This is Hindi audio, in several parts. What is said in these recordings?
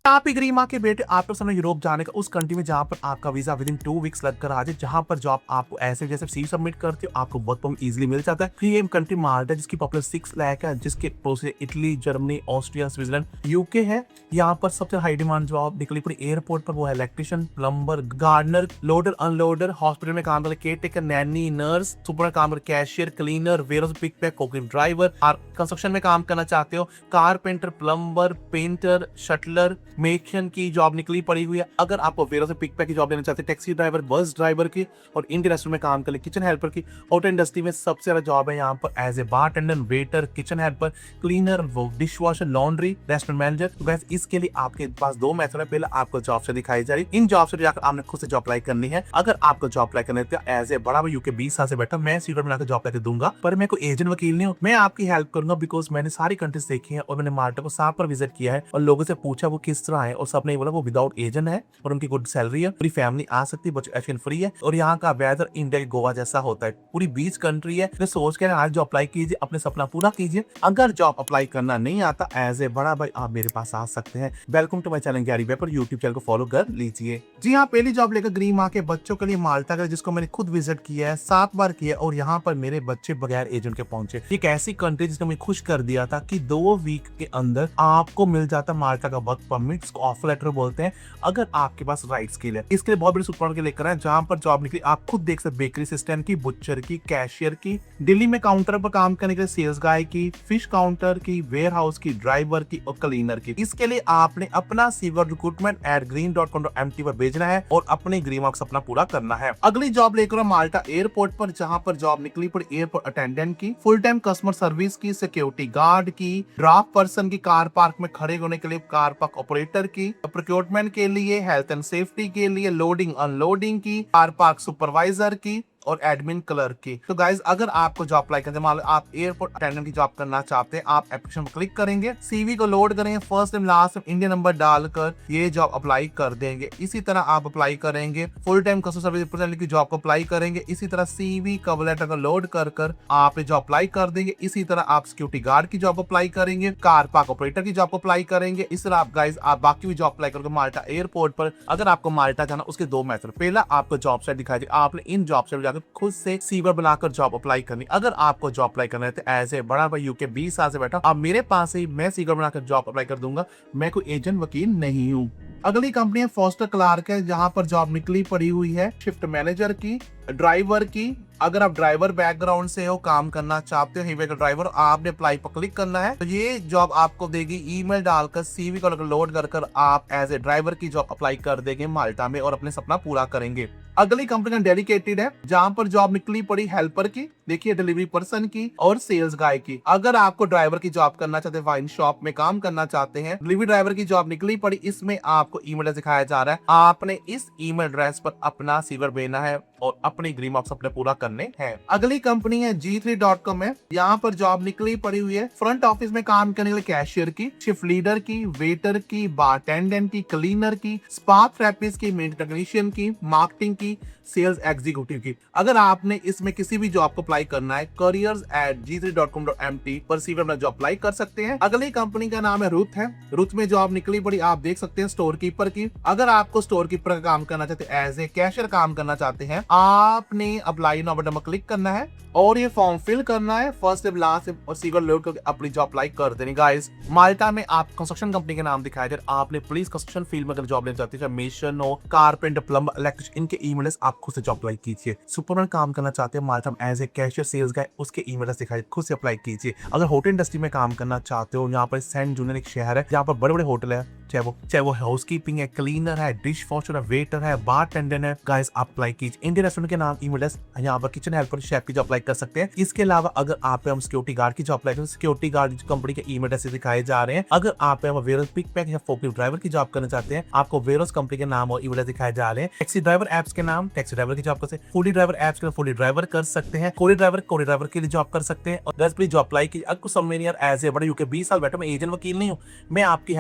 आप ग्रीमा के बेटे आपको समय यूरोप जाने का उस कंट्री में जहां पर आपका वीजा विद इन 2 वीक्स लगकर आ जाए, जहां पर जॉब आपको ऐसे जैसे सी सबमिट करते हो आपको वर्क परमिट इजीली मिल जाता है। फिर ये कंट्री माल्टा जिसकी पॉपुलेशन 6 लाख है, जिसके पड़ोस Italy, Germany, Austria, Switzerland, UK है। यहाँ पर सबसे हाई डिमांड जॉब निकली पूरी एयरपोर्ट पर वो है electrician, plumber, gardener, loader, unloader, hospital में काम करे, care taker, nanny, nurse, super काम करे, cashier, cleaner, warehouse pick pack, cooking driver. Construction में काम करना चाहते हो, कारपेंटर, प्लम्बर, पेंटर, शटलर, मेकशन की जॉब निकली पड़ी हुई है। अगर आपको वेयरहाउस से पिक पैक की जॉब लेना चाहते हैं, टैक्सी ड्राइवर, बस ड्राइवर की, और इंडियन रेस्टोरेंट में काम कर ले, किचन हेल्पर की। होटल इंडस्ट्री में सबसे ज्यादा जॉब है यहाँ पर as a bartender, waiter, kitchen helper, cleaner, dish washer, laundry, restaurant manager. तो गाइस इसके लिए आपके पास 2 मेथड है। पहले आपको जॉब से दिखाई जा रही, इन जॉब से जाकर आपने खुद से जॉब अप्लाई करनी है। अगर आपको जॉब अप्लाई करने एज ए बड़ा भाई यूके 20 साल से बैठा, मैं सीवर बनाकर जॉब लेकर दूंगा, पर मैं कोई एजेंट वकील नहीं हूँ। मैं आपकी हेल्प करूंगा बिकॉज मैंने सारी कंट्रीज देखी है और मैंने माल्टा को 7 बार विजिट किया है और लोगों से पूछा वो किस तरह है, और सबने बोला वो विदाउट एजेंट है और उनकी गुड सैलरी है, पूरी फैमिली आ सकती है, बच्चे फ्री है, और यहाँ का वेदर इंडिया के गोवा जैसा होता है, पूरी बीच कंट्री है। तो सोच के आज जॉब अप्लाई कीजिए, अपने सपना पूरा कीजिए। अगर जॉब अप्लाई करना नहीं आता एज ए बड़ा भाई आप मेरे पास आ सकते हैं। वेलकम टू माय चैनल गैरी वेपर, यूट्यूब चैनल को फॉलो कर लीजिए। जी हाँ, पहली जॉब लेकर ग्रीन माँ के बच्चों के लिए माल्टा का, जिसको मैंने खुद विजिट किया है, 7 बार किया, और यहाँ पर मेरे बच्चे बगैर एजेंट के पहुंचे। एक ऐसी कंट्री जिसने मुझे खुश कर दिया था कि 2 वीक के अंदर आपको मिल जाता माल्टा का वर्क परमिट, ऑफर लेटर बोलते हैं, अगर आपके पास राइट स्किल है। इसके लिए बहुत बड़ी सुपर मार्केट लेकर आए जहां पर जॉब निकली, आप खुद देख सकते, बेकरी असिस्टेंट की, बुचर की, कैशियर की, दिल्ली में काउंटर पर काम करने के लिए सेल्स गाय की, फिश काउंटर की, वेयर हाउस की, ड्राइवर की और क्लीनर की। इसके लिए आपने अपना सीवर recruitment@green.com.mt पर भेजना है और अपने ग्रीन मार्क्स अपना पूरा करना है। अगली जॉब लेकर माल्टा एयरपोर्ट पर, जहां पर जॉब निकली पड़ी एयरपोर्ट अटेंडेंट की, फुल टाइम कस्टमर सर्विस की, सिक्योरिटी गार्ड की, ड्राफ्ट पर्सन की, कार पार्क में खड़े होने के लिए कार पार्क ऑपरेटर की, प्रोक्योरमेंट के लिए, हेल्थ एंड सेफ्टी के लिए, लोडिंग अनलोडिंग की, कार पार्क सुपरवाइजर की और एडमिन क्लर्क की। तो गाइज अगर आपको जॉब अप्लाई करते हैं, मान लो आप एयरपोर्ट अटेंडेंट की जॉब करना चाहते हैं, आप एप्लीकेशन पर क्लिक करेंगे, सीवी को लोड करेंगे, first name last name Indian number डालकर ये जॉब अप्लाई कर देंगे। इसी तरह आप अप्लाई करेंगे, full time customer service representative की जॉब को अप्लाई करेंगे। इसी तरह सीवी कवर लेटर को लोड कर आप जॉब अप्लाई कर देंगे। इसी तरह आप सिक्योरिटी गार्ड की जॉब अप्लाई करेंगे, कार पार्क ऑपरेटर की जॉब अप्लाई करेंगे। इस तरह आप गाइज आप बाकी भी जॉब अप्लाई करोगे माल्टा एयरपोर्ट पर। अगर आपको माल्टा जाना, उसके 2 मेथड, पहला आपको जॉब साइट दिखाई दी, आपने इन जॉब साइट जाकर खुद से सीवर बनाकर जॉब अप्लाई करनी। अगर आपको जॉब अप्लाई करना है तो एज ए बड़ा भाई यूके 20 साल से बैठा, आप मेरे पास ही मैं सीवर बनाकर जॉब अप्लाई कर दूंगा, मैं कोई एजेंट वकील नहीं हूँ। अगली कंपनी है फोस्टर क्लार्क है, जहां पर जॉब निकली पड़ी हुई है शिफ्ट मैनेजर की, ड्राइवर की। अगर आप ड्राइवर बैकग्राउंड से हो, काम करना चाहते हो, हाईवे का ड्राइवर, आपने अप्लाई पर क्लिक करना है, तो ये जॉब आपको देगी। ईमेल डालकर सीवी को लोड कर आप एज ए ड्राइवर की जॉब अप्लाई कर देंगे माल्टा में और अपने सपना पूरा करेंगे। अगली कंपनी डेडिकेटेड है, जहां पर जॉब निकली पड़ी हेल्पर की, देखिए डिलीवरी पर्सन की और सेल्स गाय की। अगर आपको ड्राइवर की जॉब करना चाहते हैं, वाइन शॉप में काम करना चाहते हैं, डिलीवरी ड्राइवर की जॉब निकली पड़ी, इसमें आपको ईमेल दिखाया जा रहा है, आपने इस ईमेल एड्रेस पर अपना सीवर भेजना है और अपने ग्रीन मार्क्स अपने पूरा करने हैं। अगली कंपनी है G3.com है, यहाँ पर जॉब निकली पड़ी हुई है फ्रंट ऑफिस में काम करने के लिए कैशियर की, शिफ्ट लीडर की, वेटर की, बारटेंडेंट की, क्लीनर की, स्पा थेरेपिस्ट की, मेंटेनेंस टेक्नीशियन की, मार्केटिंग की, सेल्स एग्जीक्यूटिव की। अगर आपने इसमें किसी भी जॉब को अप्लाई करना है, careers@g3.com.mt पर सीवर अपना जॉब अप्लाई कर सकते हैं। अगली कंपनी का नाम है रुथ है, रुथ में जॉब निकली पड़ी, आप देख सकते हैं स्टोर कीपर की। अगर आपको स्टोर कीपर का काम करना चाहते हैं, एज ए कैशियर काम करना चाहते हैं, आपने अप्लाई नाउ बटन पर क्लिक करना है और ये फॉर्म फिल करना है, फर्स्ट नेम लास्ट नेम और सीवर लोड करके अपनी जॉब अप्लाई कर देनी। गाइस माल्टा में आप कंस्ट्रक्शन कंपनी के नाम दिखाई दे, आपने प्लीज कंस्ट्रक्शन फील्ड में अगर जॉब लेना चाहते हैं, मेसन हो, कारपेंटर, प्लम्बर, इलेक्ट्रिशियन, इनके ईमेल आप खुद से जॉब अप्लाई कीजिए। सुपरमैन काम करना चाहते हैं माल्टा में as a cashier sales guy, उसके ईमेल दिखाई खुद से अप्लाई कीजिए। अगर होटल इंडस्ट्री में काम करना चाहते हो, यहाँ पर सेंट जूनियर एक शहर है जहाँ पर बड़े बड़े होटल है, चाहे वो हाउसकीपिंग है, क्लीनर है, डिश वॉशर है, वेटर है, बारटेंडर है, गाइस आप अप्लाई कीजिए। इंडियन रेस्टोरेंट के नाम ईमेल यहाँ पर किचन हेल्पर, शेफ की जॉब अप्लाई कर सकते हैं। इसके अलावा अगर आप हम सिक्योरिटी गार्ड की जॉब अप्लाई करें, सिक्योरिटी गार्ड कंपनी के ईमेल एड्रेस दिखाए जा रहे हैं। अगर आप वेयरहाउस पिक पैक या फोकलिफ्ट ड्राइवर की जॉब करना चाहते हैं, आपको वेयरहाउस कंपनी के नाम और ईमेल दिखाए जा रहे हैं। टैक्सी ड्राइवर एप्स के नाम टैक्सी ड्राइवर की जॉब कर सकते हैं, फूडी ड्राइवर एप्स के फूडी ड्राइवर कर सकते हैं, कोरी ड्राइवर के लिए जॉब कर सकते हैं। और 10 जॉब अप्लाई कीजिए। अगर कुछ समझ नहीं यार, एज ए बड़ा यूके 20 साल बैठा, मैं एजेंट वकील नहीं हूँ, मैं आपकी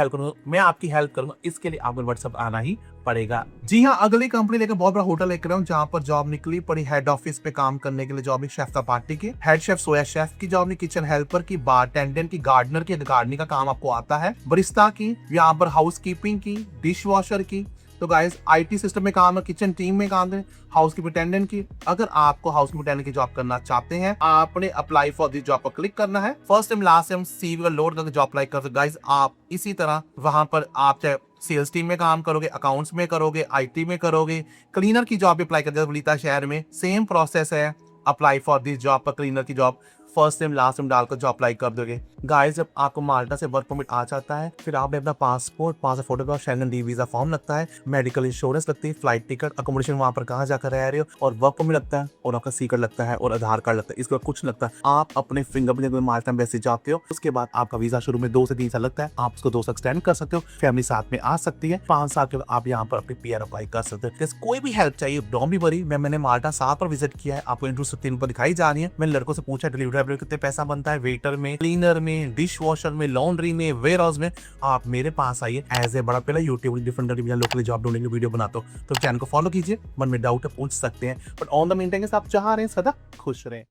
हेल्प करूंगा, इसके लिए आपको व्हाट्सएप आना ही पड़ेगा। जी हाँ, अगली कंपनी लेकर बहुत बड़ा होटल लेकर हूँ, जहाँ पर जॉब निकली पड़ी हेड ऑफिस पे काम करने के लिए। जॉब शेफ पार्टी की, हेड शेफ सोया शेफ की जॉब, किचन हेल्पर की, बार टेंडेंट की, गार्डनर की, गार्डनिंग का काम आपको आता है, बरिस्ता की, यहाँ पर हाउस कीपिंग की, डिश वॉशर की। तो गाइस आईटी सिस्टम में काम है, किचन टीम में काम है, हाउस कीपिंग अटेंडेंट की। अगर आपको हाउस कीपिंग अटेंडेंट की जॉब करना चाहते हैं, आपने अप्लाई फॉर दिस जॉब पर क्लिक करना है। First time last time CV load करके जॉब अप्लाई कर सकते गाइस। आप इसी तरह वहां पर आप चाहे सेल्स टीम में काम करोगे, अकाउंट्स में करोगे, आईटी में करोगे, क्लीनर की जॉब अप्लाई कर वलीता शहर में सेम प्रोसेस है। अप्लाई फॉर दिस जॉब पर क्लीनर की job first time last time डालकर जॉब अप्लाई कर दोगे गाइस। जब आपको माल्टा से वर्क परमिट आ जाता है, फिर आपने अपना passport, photograph, Schengen D visa form लगता है, मेडिकल इंश्योरेंस लगती है, फ्लाइट टिकट, अकोमोडेशन वहां पर कहाँ जाकर रह रहे हो, और वर्क परमिट लगता है, और आपका सीकर लगता है, और आधार कार्ड लगता है। इसके बाद कुछ लगता है। आप अपने फिंगरप्रिंट में माल्टा एम्बेसी जाते हो, उसके बाद आपका वीजा शुरू में 2 से 3 साल लगता है, आप उसको 2 साल एक्सटेंड कर सकते हो, फैमिली साथ में आ सकती है। 5 साल के बाद आप यहाँ पर अपनी पीआर अप्लाई कर सकते हो। कोई भी हेल्प चाहिए डोंट बी वरी, मैंने माल्टा 7 पर विजिट किया है, आपको इंट्रो 3 पर दिखाई जा रही है। मैंने लड़कों से पूछा डिलीवरी ड्राइवर कितने पैसा बनता है, वेटर में, क्लीनर में, डिश वॉशर में, लॉन्ड्री में, वेयर हाउस में। आप मेरे पास आइए एज ए बड़ा पहले यूट्यूब डिफरेंट लोकल जॉब ढूंढने की वीडियो बनाता हूँ, तो चैनल को फॉलो कीजिए। मन में डाउट है पूछ सकते हैं, बट ऑन द मेन आप चाह रहे हैं सदा खुश रहें।